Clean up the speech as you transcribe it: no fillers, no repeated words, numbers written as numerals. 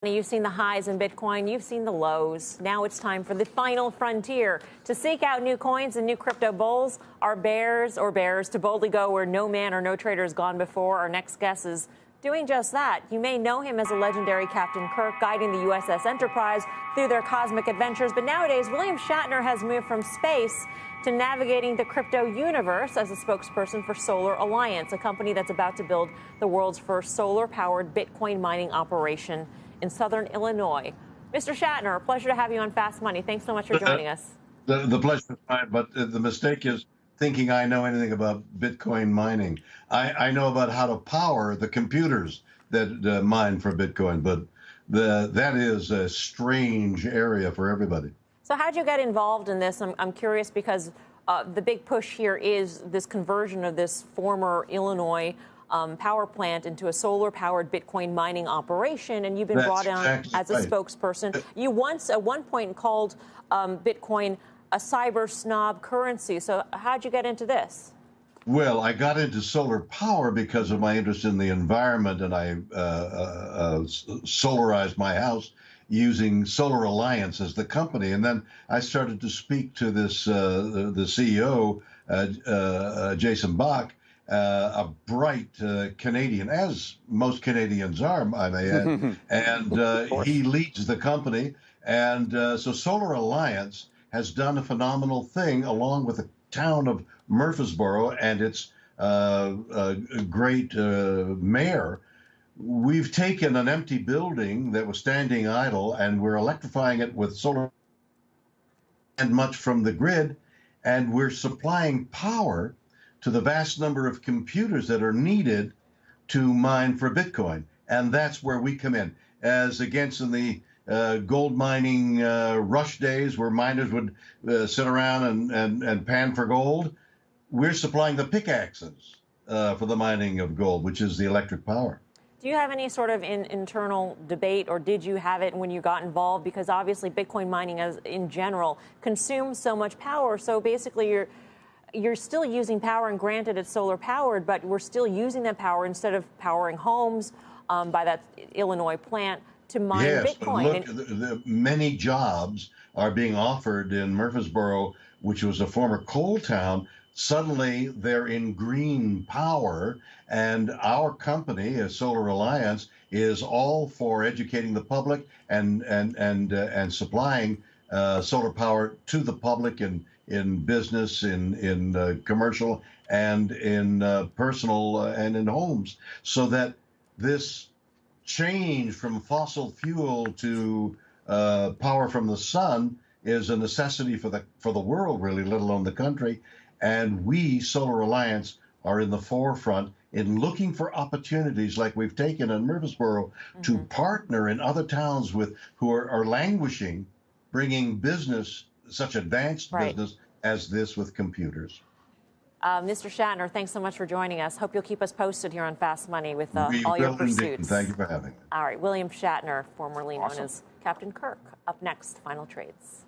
You've seen the highs in Bitcoin, you've seen the lows. Now it's time for the final frontier. To seek out new coins and new crypto bulls, are bears to boldly go where no man or no trader has gone before. Our next guest is doing just that. You may know him as a legendary Captain Kirk guiding the USS Enterprise through their cosmic adventures, but nowadays William Shatner has moved from space to navigating the crypto universe as a spokesperson for Solar Alliance, a company that's about to build the world's first solar-powered Bitcoin mining operation in southern Illinois. Mr. Shatner, a pleasure to have you on Fast Money. Thanks so much for joining us. The pleasure is mine, but the mistake is thinking I know anything about Bitcoin mining. I know about how to power the computers that mine for Bitcoin, but that is a strange area for everybody. So how'd you get involved in this? I'm curious because the big push here is this conversion of this former Illinois power plant into a solar-powered Bitcoin mining operation, and you've been brought on as a spokesperson. You once, at one point, called Bitcoin a cyber snob currency. So how'd you get into this? Well, I got into solar power because of my interest in the environment, and I solarized my house using Solar Alliance as the company. And then I started to speak to this the CEO, Jason Bach, a bright Canadian, as most Canadians are, I may add, and he leads the company. And so Solar Alliance has done a phenomenal thing along with the town of Murfreesboro and its great mayor. We've taken an empty building that was standing idle and we're electrifying it with solar and much from the grid, and we're supplying power to the vast number of computers that are needed to mine for Bitcoin. And that's where we come in. As against in the gold mining rush days where miners would sit around and pan for gold, we're supplying the pickaxes for the mining of gold, which is the electric power. Do you have any sort of internal debate, or did you have it when you got involved? Because obviously Bitcoin mining as in general consumes so much power. So basically you're still using power, and granted it's solar powered, but we're still using that power instead of powering homes by that Illinois plant to mine Bitcoin. But look, many jobs are being offered in Murfreesboro, which was a former coal town. Suddenly they're in green power, and our company, Solar Alliance, is all for educating the public and supplying solar power to the public in business, in commercial, and in personal and in homes, so that this change from fossil fuel to power from the sun is a necessity for the world, really, let alone the country. And we, Solar Alliance, are in the forefront in looking for opportunities like we've taken in Murfreesboro to partner in other towns with who are languishing, bringing business, such advanced business as this with computers. Mr. Shatner, thanks so much for joining us. Hope you'll keep us posted here on Fast Money with all your pursuits. Indeed. Thank you for having me. All right, William Shatner, formerly known as Captain Kirk. Up next, final trades.